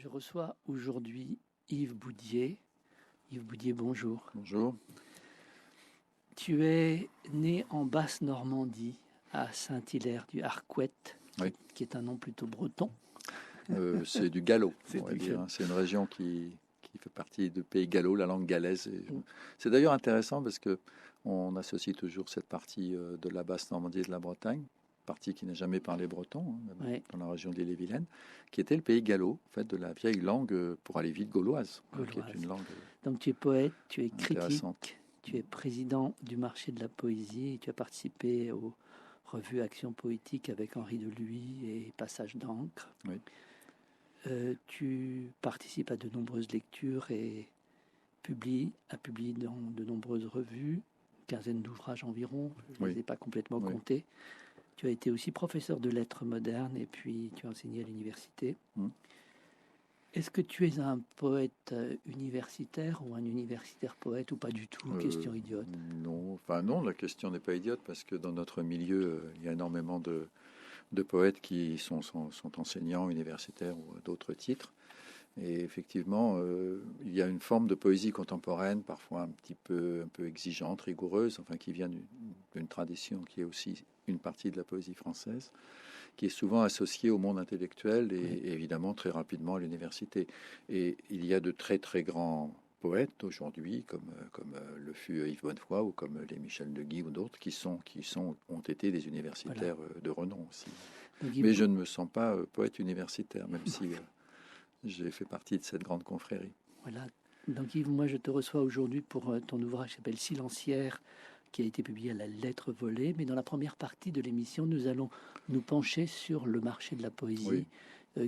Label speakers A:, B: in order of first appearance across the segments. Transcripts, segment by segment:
A: Je reçois aujourd'hui Yves Boudier. Yves Boudier, bonjour.
B: Bonjour.
A: Tu es né en Basse-Normandie, à Saint-Hilaire du Harcouët,
B: Oui.
A: qui est un nom plutôt breton.
B: C'est du gallo,
A: C'est
B: on va
A: du
B: dire.
A: gallo.
B: C'est une région qui fait partie du pays gallo, la langue galaise. C'est d'ailleurs intéressant parce que on associe toujours cette partie de la Basse-Normandie et de la Bretagne, partie qui n'a jamais parlé breton, hein,
A: Ouais.
B: dans la région d'Ille-et-Vilaine, qui était le pays gallo, en fait, de la vieille langue, pour aller vite, gauloise, qui est une langue
A: Donc tu es poète, tu es
B: intéressante.
A: critique, tu es président du marché de la poésie, et tu as participé aux revues Action Poétique avec Henri Deluy et Passage d'encre.
B: Oui.
A: Tu participes à de nombreuses lectures et a publié dans de nombreuses revues, une quinzaine d'ouvrages environ, je ne
B: Oui.
A: les ai pas complètement
B: Oui.
A: comptés. Tu as été aussi professeur de lettres modernes et puis tu as enseigné à l'université. Est-ce que tu es un poète universitaire ou un universitaire poète ou pas du tout? Question idiote.
B: Non, enfin non, la question n'est pas idiote parce que dans notre milieu, il y a énormément de poètes qui sont enseignants universitaires ou à d'autres titres. Et effectivement, il y a une forme de poésie contemporaine, parfois un peu exigeante, rigoureuse, enfin qui vient d'une tradition qui est aussi une partie de la poésie française, qui est souvent associée au monde intellectuel et évidemment très rapidement à l'université. Et il y a de très très grands poètes aujourd'hui, comme le fut Yves Bonnefoy ou comme les Michel de Guy ou d'autres, qui ont été des universitaires de renom aussi.
A: Donc,
B: Mais je ne me sens pas poète universitaire, même si j'ai fait partie de cette grande confrérie.
A: Voilà. Donc Yves, moi je te reçois aujourd'hui pour ton ouvrage qui s'appelle Silencière, qui a été publié à la Lettre volée. Mais dans la première partie de l'émission, nous allons nous pencher sur le marché de la poésie,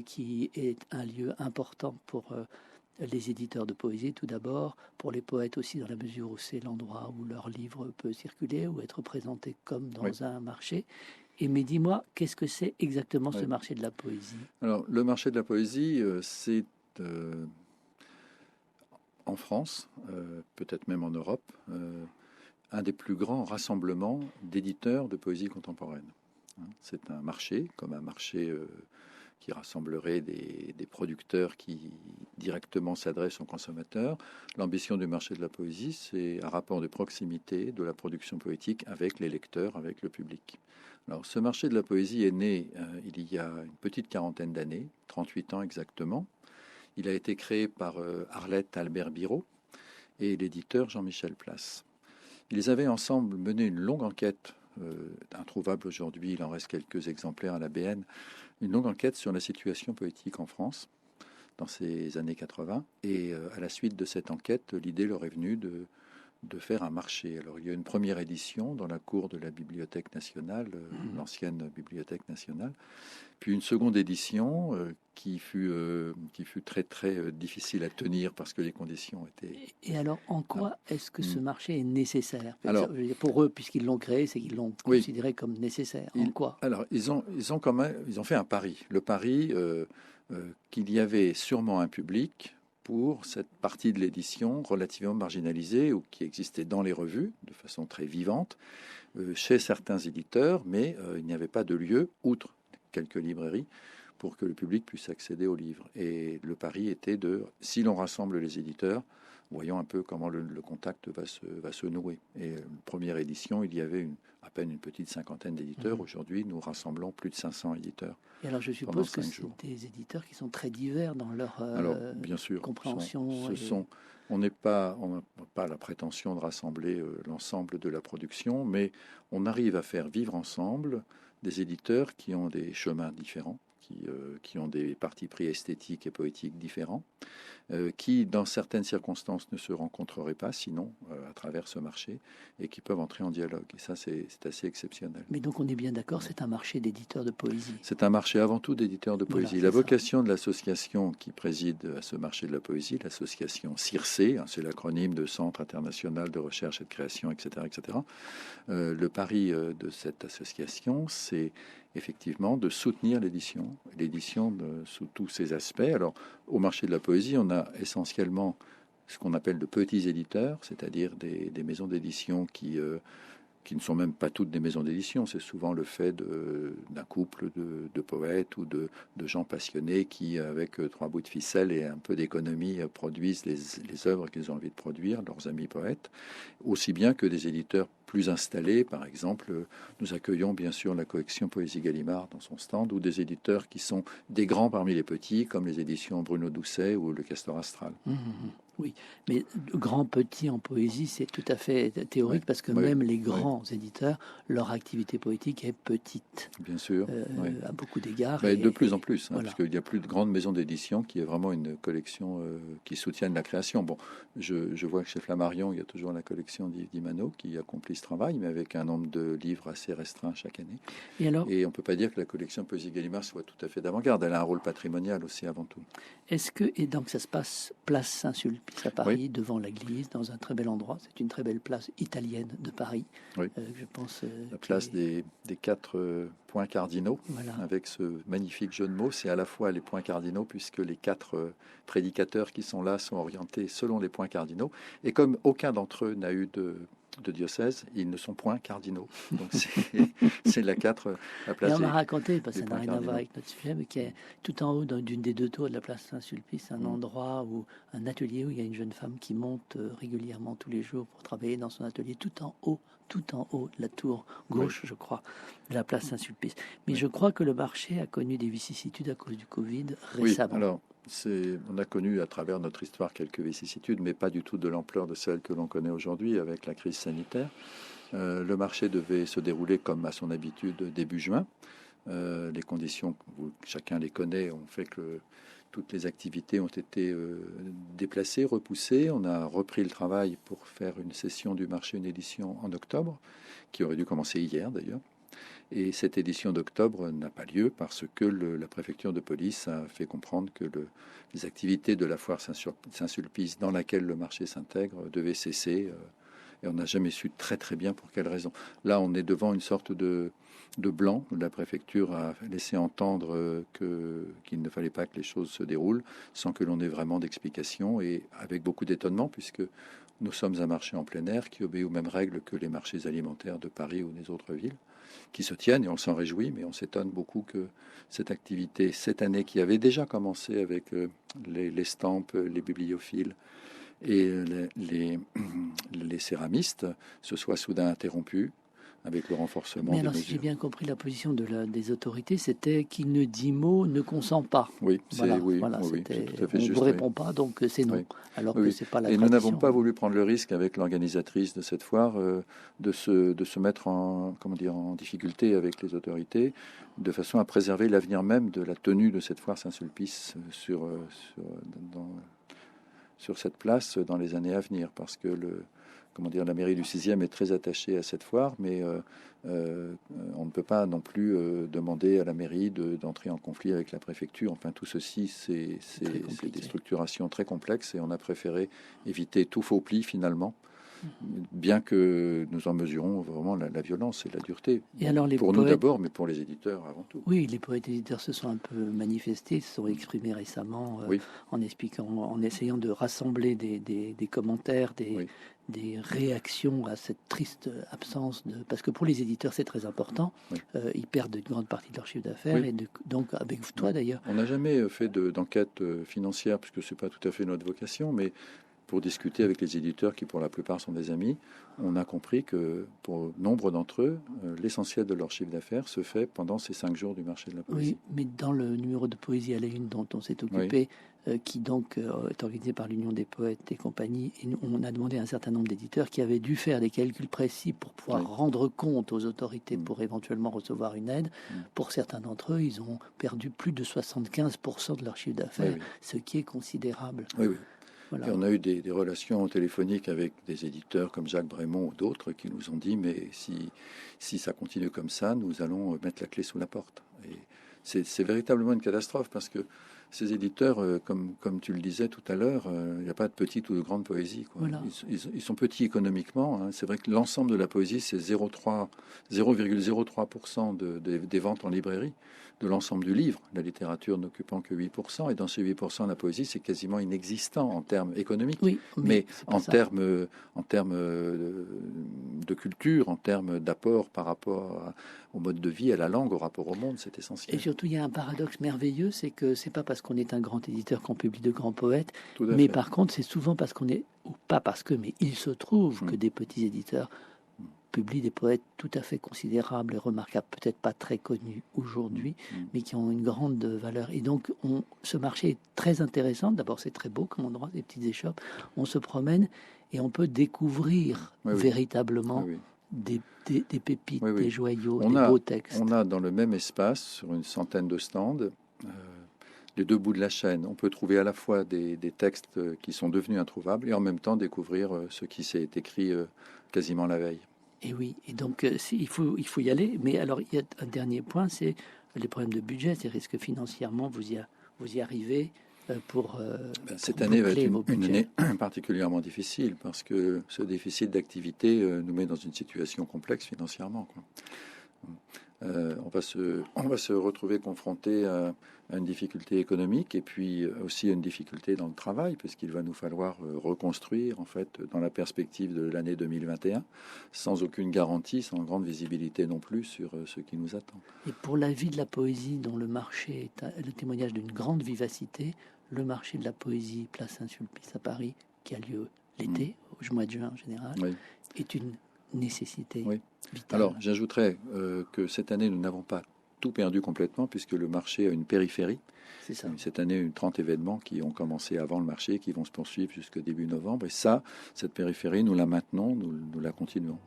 A: qui est un lieu important pour les éditeurs de poésie, tout d'abord, pour les poètes aussi, dans la mesure où c'est l'endroit où leur livre peut circuler ou être présenté comme dans un marché. Mais dis-moi, qu'est-ce que c'est exactement ce marché de la poésie?
B: Alors, le marché de la poésie, c'est en France, peut-être même en Europe, un des plus grands rassemblements d'éditeurs de poésie contemporaine. C'est un marché, comme un marché qui rassemblerait des producteurs qui directement s'adressent aux consommateurs. L'ambition du marché de la poésie, c'est un rapport de proximité de la production poétique avec les lecteurs, avec le public. Alors, ce marché de la poésie est né il y a une petite quarantaine d'années, 38 ans exactement. Il a été créé par Arlette Albert-Birot et l'éditeur Jean-Michel Place. Ils avaient ensemble mené une longue enquête, introuvable aujourd'hui, il en reste quelques exemplaires à la BN, une longue enquête sur la situation poétique en France dans ces années 80. Et à la suite de cette enquête, l'idée leur est venue de faire un marché. Alors il y a une première édition dans la cour de la Bibliothèque nationale, l'ancienne Bibliothèque nationale, puis une seconde édition qui fut très très difficile à tenir parce que les conditions étaient...
A: Et alors, en quoi est-ce que ce marché est nécessaire? Alors, pour eux, puisqu'ils l'ont créé, c'est qu'ils l'ont considéré comme nécessaire. En quoi?
B: Alors, ils ont fait un pari. Le pari qu'il y avait sûrement un public pour cette partie de l'édition relativement marginalisée ou qui existait dans les revues de façon très vivante chez certains éditeurs, mais il n'y avait pas de lieu, outre quelques librairies, pour que le public puisse accéder aux livres. Et le pari était si l'on rassemble les éditeurs, voyons un peu comment le contact va se nouer. Et première édition, il y avait à peine une petite cinquantaine d'éditeurs. Aujourd'hui, nous rassemblons plus de 500 éditeurs.
A: Et alors, je suppose que c'est des éditeurs qui sont très divers dans leur
B: bien sûr,
A: compréhension.
B: On n'a pas la prétention de rassembler l'ensemble de la production, mais on arrive à faire vivre ensemble des éditeurs qui ont des chemins différents, qui ont des partis pris esthétiques et poétiques différents, qui, dans certaines circonstances, ne se rencontreraient pas, sinon, à travers ce marché, et qui peuvent entrer en dialogue. Et ça, c'est assez exceptionnel.
A: Mais donc, on est bien d'accord, c'est un marché d'éditeurs de poésie.
B: C'est un marché avant tout d'éditeurs de poésie.
A: Voilà,
B: la vocation de l'association qui préside à ce marché de la poésie, l'association CIRCE, c'est l'acronyme de Centre international de recherche et de création, etc., etc. Le pari de cette association, c'est effectivement de soutenir l'édition sous tous ses aspects. Alors, au marché de la poésie, on a essentiellement ce qu'on appelle de petits éditeurs, c'est-à-dire des maisons d'édition qui qui ne sont même pas toutes des maisons d'édition. C'est souvent le fait d'un couple de poètes ou de gens passionnés qui, avec 3 bouts de ficelle et un peu d'économie, produisent les œuvres qu'ils ont envie de produire, leurs amis poètes, aussi bien que des éditeurs plus installés. Par exemple, nous accueillons bien sûr la collection Poésie Gallimard dans son stand, ou des éditeurs qui sont des grands parmi les petits, comme les éditions Bruno Doucet ou le Castor Astral.
A: Oui, mais grand petit en poésie, c'est tout à fait théorique, parce que même les grands éditeurs, leur activité poétique est petite.
B: Bien sûr.
A: À beaucoup d'égards.
B: De plus en plus,
A: voilà.
B: parce qu'il n'y a plus de grandes maisons d'édition qui est vraiment une collection qui soutiennent la création. Bon, je vois que chez Flammarion, il y a toujours la collection d'Yves Dimano qui accomplit ce travail, mais avec un nombre de livres assez restreint chaque année. Et on ne peut pas dire que la collection Poésie Gallimard soit tout à fait d'avant-garde. Elle a un rôle patrimonial aussi avant tout.
A: Est-ce que, et donc ça se passe place Saint-Sulpice à Paris, devant l'église, dans un très bel endroit. C'est une très belle place italienne de Paris.
B: Oui.
A: Je pense.
B: La place des 4 points cardinaux,
A: voilà.
B: Avec ce magnifique jeu de mots. C'est à la fois les points cardinaux, puisque les 4 prédicateurs qui sont là sont orientés selon les points cardinaux. Et comme aucun d'entre eux n'a eu de diocèse, ils ne sont point cardinaux. Donc c'est la place.
A: Et on m'a raconté, parce que ça n'a rien à voir avec notre sujet, mais qui est tout en haut d'une des 2 tours de la place Saint-Sulpice, un endroit où un atelier où il y a une jeune femme qui monte régulièrement tous les jours pour travailler dans son atelier, tout en haut de la tour gauche, je crois, de la place Saint-Sulpice. Mais je crois que le marché a connu des vicissitudes à cause du Covid récemment.
B: Oui, alors on a connu à travers notre histoire quelques vicissitudes, mais pas du tout de l'ampleur de celles que l'on connaît aujourd'hui avec la crise sanitaire. Le marché devait se dérouler comme à son habitude début juin. Les conditions, chacun les connaît, ont fait que toutes les activités ont été déplacées, repoussées. On a repris le travail pour faire une session du marché, une édition en octobre, qui aurait dû commencer hier d'ailleurs. Et cette édition d'octobre n'a pas lieu parce que la préfecture de police a fait comprendre que les activités de la foire Saint-Sulpice, dans laquelle le marché s'intègre, devaient cesser. Et on n'a jamais su très très bien pour quelle raison. Là, on est devant une sorte de blanc. La préfecture a laissé entendre qu'il ne fallait pas que les choses se déroulent sans que l'on ait vraiment d'explication, et avec beaucoup d'étonnement, puisque nous sommes un marché en plein air qui obéit aux mêmes règles que les marchés alimentaires de Paris ou des autres villes, qui se tiennent, et on s'en réjouit, mais on s'étonne beaucoup que cette activité, cette année, qui avait déjà commencé avec les stampes, les bibliophiles et les céramistes, se soit soudain interrompue avec le renforcement
A: des
B: mesures.
A: Si j'ai bien compris, la position des autorités, c'était qui ne dit mot ne consent pas.
B: Oui,
A: voilà,
B: c'est tout à fait
A: on
B: juste.
A: ne vous répond pas, donc c'est non. Alors que c'est pas la tradition.
B: Et nous n'avons pas voulu prendre le risque avec l'organisatrice de cette foire de se mettre en difficulté avec les autorités, de façon à préserver l'avenir même de la tenue de cette foire Saint-Sulpice sur cette place dans les années à venir, parce que la mairie du 6e est très attachée à cette foire, mais on ne peut pas non plus demander à la mairie d'entrer en conflit avec la préfecture. Enfin, tout ceci, c'est des structurations très complexes, et on a préféré éviter tout faux pli finalement, bien que nous en mesurons vraiment la violence et la dureté.
A: Et alors
B: pour nous d'abord, mais pour les éditeurs avant tout.
A: Oui, les poètes éditeurs se sont un peu manifestés, se sont exprimés récemment en essayant de rassembler des commentaires, des réactions à cette triste absence parce que pour les éditeurs c'est très important. Ils perdent une grande partie de leur chiffre d'affaires, et donc avec toi d'ailleurs.
B: On n'a jamais fait d'enquête financière, puisque c'est pas tout à fait notre vocation, mais pour discuter avec les éditeurs qui pour la plupart sont des amis, on a compris que pour nombre d'entre eux, l'essentiel de leur chiffre d'affaires se fait pendant ces 5 jours du marché de la poésie.
A: Oui, mais dans le numéro de Poésie à la Une dont on s'est occupé, qui donc est organisé par l'Union des poètes et compagnie, et on a demandé à un certain nombre d'éditeurs qui avaient dû faire des calculs précis pour pouvoir rendre compte aux autorités pour éventuellement recevoir une aide. Pour certains d'entre eux, ils ont perdu plus de 75% de leur chiffre d'affaires, ce qui est considérable.
B: Oui. Voilà. Et on a eu des relations téléphoniques avec des éditeurs comme Jacques Brémond ou d'autres qui nous ont dit, mais si ça continue comme ça, nous allons mettre la clé sous la porte. Et c'est véritablement une catastrophe parce que ces éditeurs, comme tu le disais tout à l'heure, il n'y a pas de petite ou de grande poésie, quoi.
A: Voilà.
B: Ils sont petits économiquement, hein. C'est vrai que l'ensemble de la poésie, c'est 0,03% des ventes en librairie, de l'ensemble du livre, la littérature n'occupant que 8%, et dans ces 8%, la poésie, c'est quasiment inexistant en termes économiques.
A: Oui,
B: Mais
A: en
B: termes de culture, en termes d'apport par rapport au mode de vie, à la langue, au rapport au monde, c'est essentiel.
A: Et surtout, il y a un paradoxe merveilleux, c'est que c'est pas parce qu'on est un grand éditeur qu'on publie de grands poètes, mais par contre, c'est souvent parce qu'on est, ou pas parce que, mais il se trouve que des petits éditeurs publient des poètes tout à fait considérables et remarquables, peut-être pas très connus aujourd'hui, mais qui ont une grande valeur. Et donc, ce marché est très intéressant. D'abord, c'est très beau comme endroit, des petites échoppes. On se promène et on peut découvrir véritablement des pépites, des joyaux, beaux textes.
B: On a dans le même espace, sur une centaine de stands, les deux bouts de la chaîne. On peut trouver à la fois des textes qui sont devenus introuvables et en même temps découvrir ce qui s'est écrit quasiment la veille.
A: Et oui, et donc il faut y aller. Mais alors, il y a un dernier point, c'est les problèmes de budget. C'est-à-dire que financièrement, vous y arrivez pour
B: cette année va être une année particulièrement difficile parce que ce déficit d'activité nous met dans une situation complexe financièrement, quoi. On va se retrouver confronté à une difficulté économique et puis aussi à une difficulté dans le travail, puisqu'il va nous falloir reconstruire, en fait, dans la perspective de l'année 2021, sans aucune garantie, sans grande visibilité non plus sur ce qui nous attend.
A: Et pour la vie de la poésie, dont le marché est le témoignage d'une grande vivacité, le marché de la poésie Place Saint-Sulpice à Paris, qui a lieu l'été, au mois de juin en général, est une nécessité vitale.
B: Alors, j'ajouterais que cette année, nous n'avons pas tout perdu complètement, puisque le marché a une périphérie.
A: C'est ça.
B: Cette année, 30 événements qui ont commencé avant le marché, qui vont se poursuivre jusqu'au début novembre. Et ça, cette périphérie, nous la maintenons, nous la continuons.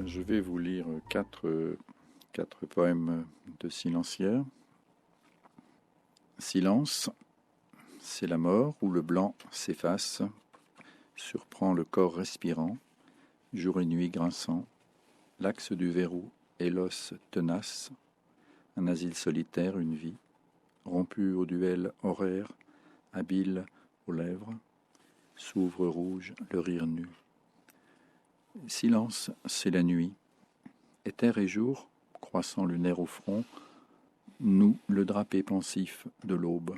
B: Je vais vous lire quatre poèmes de Silencière. Silence, c'est la mort où le blanc s'efface, surprend le corps respirant, jour et nuit grinçant, l'axe du verrou et l'os tenace, un asile solitaire, une vie, rompu au duel horaire, habile aux lèvres, s'ouvre rouge le rire nu. Silence, c'est la nuit, éther et jour, croissant lunaire au front, nous le drapé pensif de l'aube,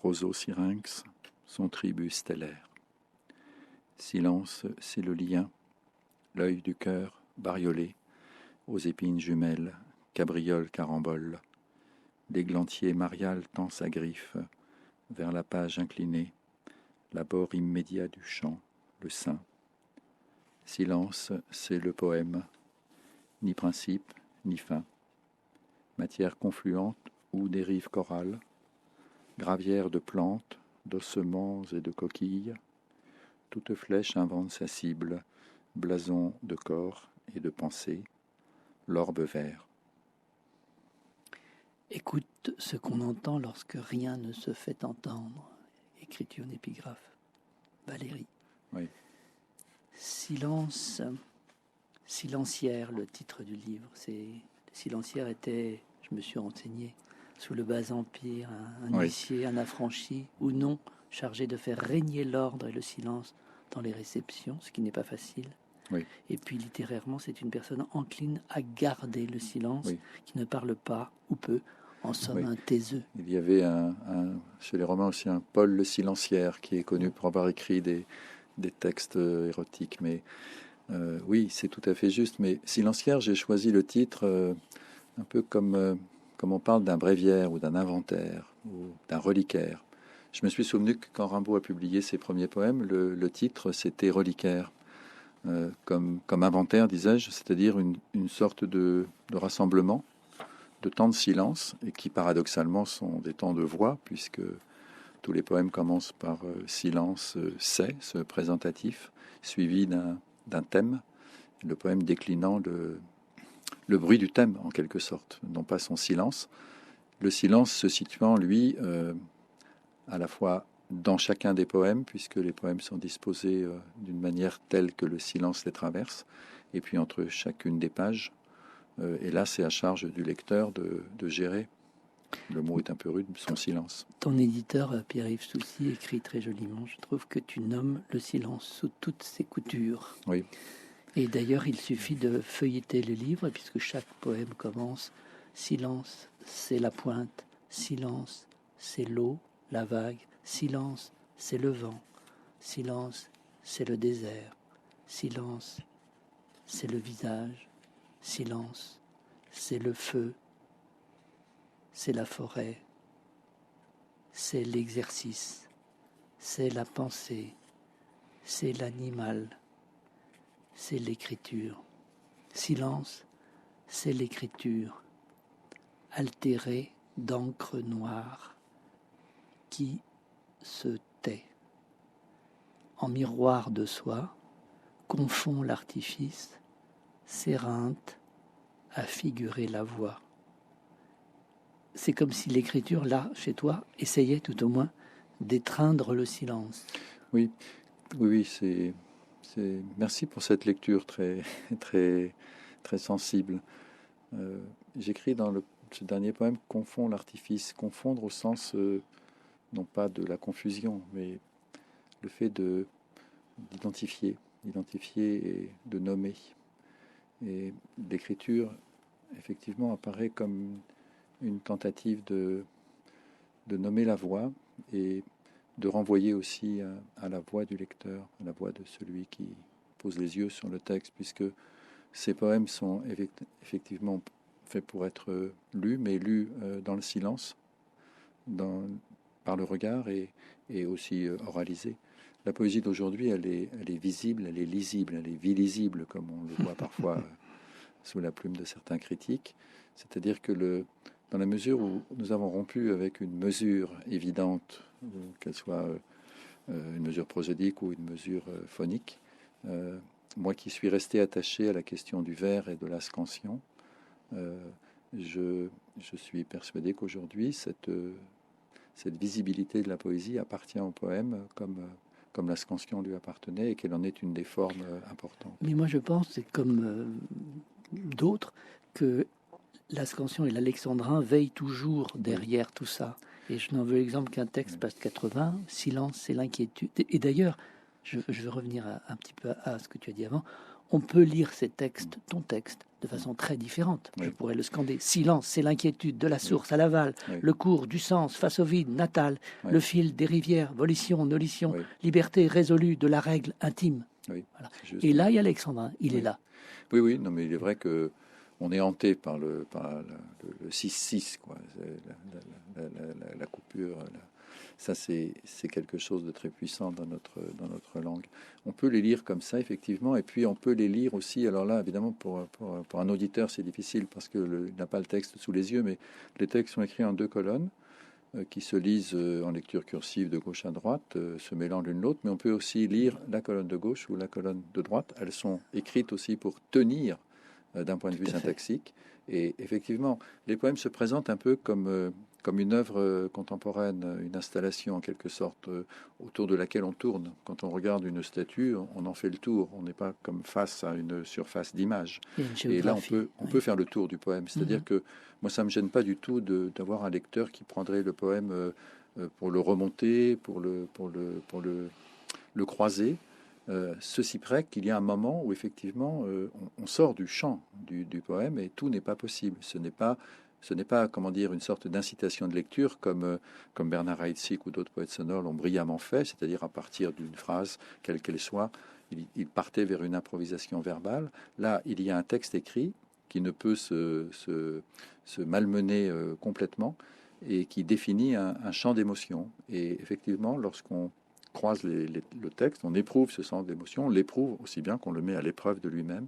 B: roseau syrinx, son tribut stellaire. Silence, c'est le lien, l'œil du cœur bariolé, aux épines jumelles, cabriole carambole. L'églantier marial tend sa griffe vers la page inclinée, l'abord immédiat du chant, le sein. Silence, c'est le poème, ni principe, ni fin. Matière confluente ou dérive chorale, gravière de plantes, d'ossements et de coquilles, toute flèche invente sa cible, blason de corps et de pensée, l'orbe vert.
A: Écoute ce qu'on entend lorsque rien ne se fait entendre. Écriture d'épigraphe. Valérie.
B: Oui.
A: Silence, Silencière, le titre du livre. Silencière était, je me suis renseigné, sous le bas empire, un huissier, un affranchi, ou non, chargé de faire régner l'ordre et le silence dans les réceptions, ce qui n'est pas facile.
B: Oui.
A: Et puis littérairement, c'est une personne encline à garder le silence, qui ne parle pas ou peu, en somme un taiseux.
B: Il y avait chez les Romains aussi un Paul le Silenciaire qui est connu pour avoir écrit des textes érotiques. Mais oui, c'est tout à fait juste. Mais Silencière, j'ai choisi le titre un peu comme on parle d'un bréviaire ou d'un inventaire ou d'un reliquaire. Je me suis souvenu que quand Rimbaud a publié ses premiers poèmes, le titre c'était Reliquaire. Comme inventaire, disais-je, c'est-à-dire une sorte de rassemblement de temps de silence, et qui paradoxalement sont des temps de voix, puisque tous les poèmes commencent par silence, c'est, ce présentatif, suivi d'un thème, le poème déclinant le bruit du thème, en quelque sorte, non pas son silence. Le silence se situant, lui, à la fois dans chacun des poèmes, puisque les poèmes sont disposés d'une manière telle que le silence les traverse, et puis entre chacune des pages, Et là, c'est à charge du lecteur de gérer. Le mot est un peu rude, son silence.
A: Ton éditeur, Pierre-Yves Soucy, écrit très joliment, je trouve que tu nommes le silence sous toutes ses coutures.
B: Oui.
A: Et d'ailleurs, il suffit de feuilleter le livre, puisque chaque poème commence « Silence, c'est la pointe. Silence, c'est l'eau, la vague. Silence, c'est le vent. Silence, c'est le désert. Silence, c'est le visage. Silence, c'est le feu. C'est la forêt. C'est l'exercice. C'est la pensée. C'est l'animal. C'est l'écriture. Silence, c'est l'écriture, altérée d'encre noire, qui se tait. En miroir de soi, confond l'artifice, s'éreinte à figurer la voix. C'est comme si l'écriture, là, chez toi, essayait tout au moins d'étreindre le silence.
B: Oui, c'est... Merci pour cette lecture très, très, très sensible. J'écris dans ce dernier poème « Confond l'artifice ». Confondre au sens, non pas de la confusion, mais le fait d'identifier et de nommer. Et l'écriture, effectivement, apparaît comme une tentative de nommer la voix et de renvoyer aussi à la voix du lecteur, à la voix de celui qui pose les yeux sur le texte, puisque ces poèmes sont effectivement faits pour être lus, mais lus dans le silence, par le regard et aussi oralisés. La poésie d'aujourd'hui, elle est visible, elle est lisible, elle est vilisible, comme on le voit parfois sous la plume de certains critiques. C'est-à-dire que dans la mesure où nous avons rompu avec une mesure évidente, qu'elle soit une mesure prosodique ou une mesure phonique, moi qui suis resté attaché à la question du vers et de la scansion, je suis persuadé qu'aujourd'hui, cette visibilité de la poésie appartient au poème comme la scansion lui appartenait et qu'elle en est une des formes importantes.
A: Mais moi je pense, c'est comme d'autres, que la scansion et l'alexandrin veillent toujours derrière tout ça. Et je n'en veux l'exemple qu'un texte, page 80, « Silence, c'est l'inquiétude ». Et d'ailleurs, je veux revenir un petit peu à ce que tu as dit avant, on peut lire ces textes, ton texte, de façon très différente.
B: Oui.
A: Je pourrais le scander. Silence, c'est l'inquiétude, de la source à l'aval, le cours, du sens, face au vide, natal, le fil des rivières, volition, nolition, liberté résolue de la règle intime. Voilà. Et là, il y a Alexandrin, il est là.
B: Oui, non, mais il est vrai que on est hanté par le 6-6, quoi. La coupure. Ça, c'est quelque chose de très puissant dans notre langue. On peut les lire comme ça, effectivement, et puis on peut les lire aussi. Alors là, évidemment, pour un auditeur, c'est difficile parce qu'il n'a pas le texte sous les yeux, mais les textes sont écrits en 2 colonnes qui se lisent en lecture cursive de gauche à droite, se mêlant l'une l'autre, mais on peut aussi lire la colonne de gauche ou la colonne de droite. Elles sont écrites aussi pour tenir d'un point de vue syntaxique. Et effectivement, les poèmes se présentent un peu comme une œuvre contemporaine, une installation en quelque sorte autour de laquelle on tourne. Quand on regarde une statue, on en fait le tour. On n'est pas comme face à une surface d'image. Et là, on peut faire le tour du poème. C'est-à-dire que moi, ça ne me gêne pas du tout d'avoir un lecteur qui prendrait le poème pour le remonter, pour le croiser. Ceci près qu'il y a un moment où effectivement on sort du champ du poème et tout n'est pas possible. Ce n'est pas comment dire une sorte d'incitation de lecture comme Bernard Heidsieck ou d'autres poètes sonores l'ont brillamment fait, c'est-à-dire à partir d'une phrase quelle qu'elle soit, il partait vers une improvisation verbale. Là, il y a un texte écrit qui ne peut se malmener complètement et qui définit un champ d'émotion. Et effectivement, lorsqu'on croise le texte, on éprouve ce sens d'émotion, on l'éprouve aussi bien qu'on le met à l'épreuve de lui-même,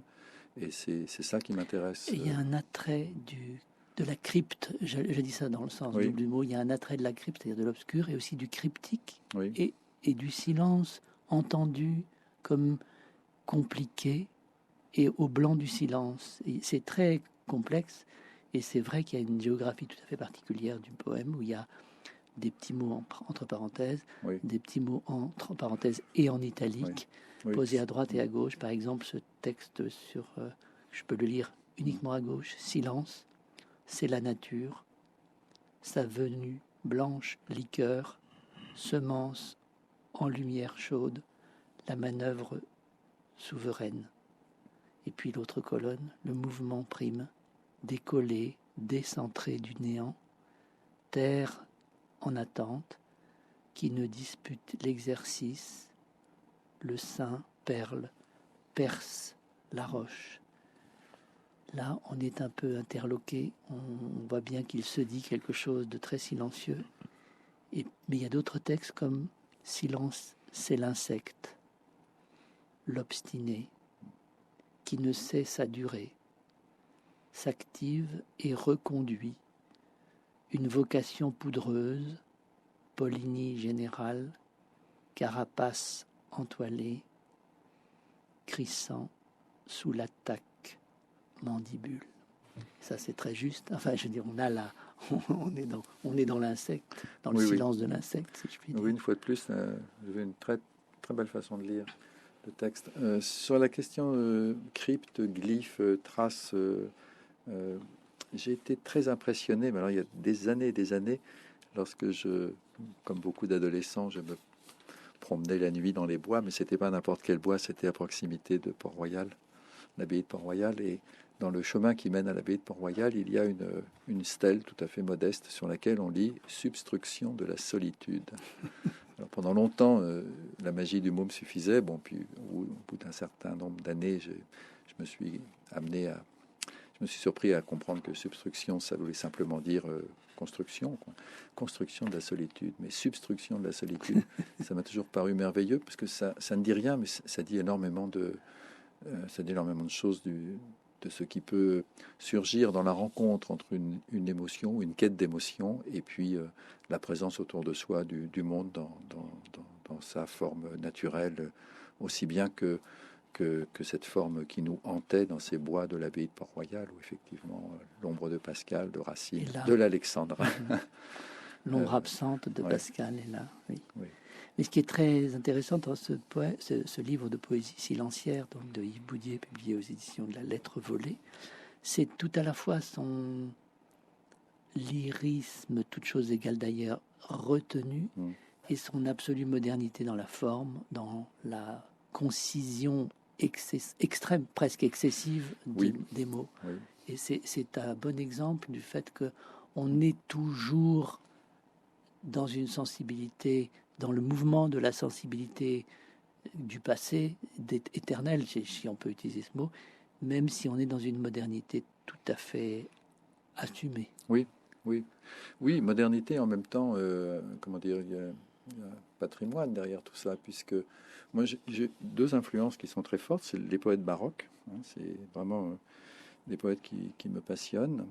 B: et c'est ça qui m'intéresse.
A: Et il y a un attrait de la crypte, je dis ça dans le sens double du mot, il y a un attrait de la crypte, c'est-à-dire de l'obscur, et aussi du cryptique, et du silence entendu comme compliqué, et au blanc du silence. C'est très complexe, et c'est vrai qu'il y a une géographie tout à fait particulière du poème, où il y a des petits mots entre parenthèses, des petits mots entre parenthèses et en italique, posés à droite et à gauche. Par exemple, ce texte je peux le lire uniquement à gauche, silence, c'est la nature, sa venue blanche liqueur, semence en lumière chaude, la manœuvre souveraine. Et puis l'autre colonne, le mouvement prime, décollé, décentré du néant, terre en attente, qui ne dispute l'exercice, le sein perle, perce la roche. Là, on est un peu interloqué, on voit bien qu'il se dit quelque chose de très silencieux. Mais il y a d'autres textes comme « Silence, c'est l'insecte », l'obstiné, qui ne sait sa durée, s'active et reconduit, une vocation poudreuse, Poligny générale, carapace entoilée, crissant sous l'attaque mandibule. Ça, c'est très juste. Enfin, je veux dire, on est dans l'insecte, dans le silence de l'insecte, si je puis dire.
B: Oui, une fois de plus, vous avez une très, très belle façon de lire le texte. Sur la question crypte, glyphe, trace, j'ai été très impressionné, mais alors il y a des années, lorsque comme beaucoup d'adolescents, je me promenais la nuit dans les bois, mais c'était pas n'importe quel bois, c'était à proximité de Port-Royal, l'abbaye de Port-Royal, et dans le chemin qui mène à l'abbaye de Port-Royal, il y a une stèle tout à fait modeste sur laquelle on lit « Substruction de la solitude ». Alors pendant longtemps, la magie du mot me suffisait. Bon, puis au bout d'un certain nombre d'années, je me suis surpris à comprendre que substruction, ça voulait simplement dire construction, quoi. Construction de la solitude. Mais substruction de la solitude, ça m'a toujours paru merveilleux parce que ça ne dit rien, mais ça dit énormément de choses de ce qui peut surgir dans la rencontre entre une émotion, une quête d'émotion, et puis la présence autour de soi du monde dans sa forme naturelle, aussi bien que cette forme qui nous hantait dans ces bois de l'abbaye de Port-Royal, où effectivement l'ombre de Pascal, de Racine, de l'Alexandrin.
A: L'ombre absente de Pascal est là, oui.
B: Oui.
A: Mais ce qui est très intéressant dans ce livre de poésie silencière, donc de Yves Boudier, publié aux éditions de la Lettre volée, c'est tout à la fois son lyrisme, toute chose égale d'ailleurs, retenu, et son absolue modernité dans la forme, dans la concision extrême, presque excessive des mots.
B: Oui.
A: Et c'est un bon exemple du fait que on est toujours dans une sensibilité, dans le mouvement de la sensibilité du passé, éternel, si on peut utiliser ce mot, même si on est dans une modernité tout à fait assumée.
B: Oui, modernité en même temps, comment dire, il y a un patrimoine derrière tout ça, puisque moi j'ai deux influences qui sont très fortes, c'est les poètes baroques, hein, c'est vraiment des poètes qui me passionnent,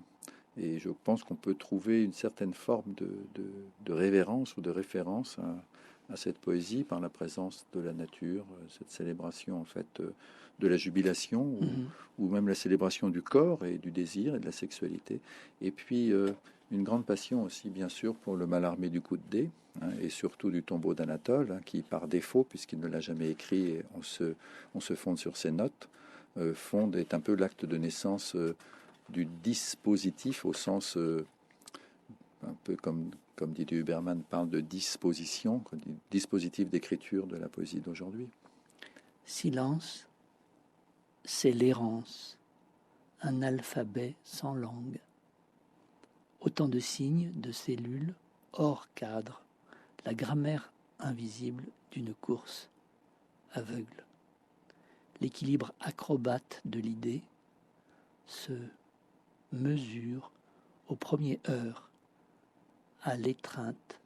B: et je pense qu'on peut trouver une certaine forme de révérence ou de référence à cette poésie par la présence de la nature, cette célébration en fait de la jubilation, ou même la célébration du corps et du désir et de la sexualité, et puis une grande passion aussi, bien sûr, pour le Mallarmé du coup de dé, hein, et surtout du tombeau d'Anatole, hein, qui, par défaut, puisqu'il ne l'a jamais écrit, et on se fonde sur ses notes, est un peu l'acte de naissance du dispositif, au sens, un peu comme Didier Huberman parle de disposition, dispositif d'écriture de la poésie d'aujourd'hui.
A: Silence, c'est l'errance, un alphabet sans langue. Autant de signes, de cellules, hors cadre, la grammaire invisible d'une course aveugle. L'équilibre acrobate de l'idée se mesure au premier heure, à l'étreinte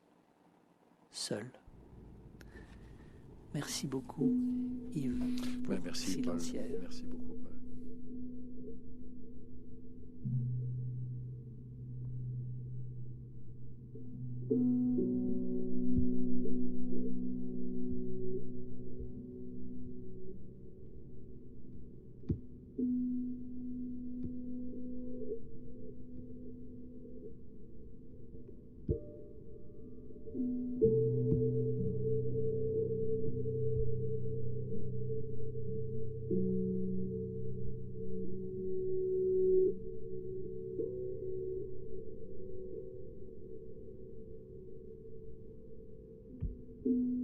A: seule. Merci beaucoup, Yves.
B: Merci, Paul. Merci beaucoup, Paul.
A: Merci.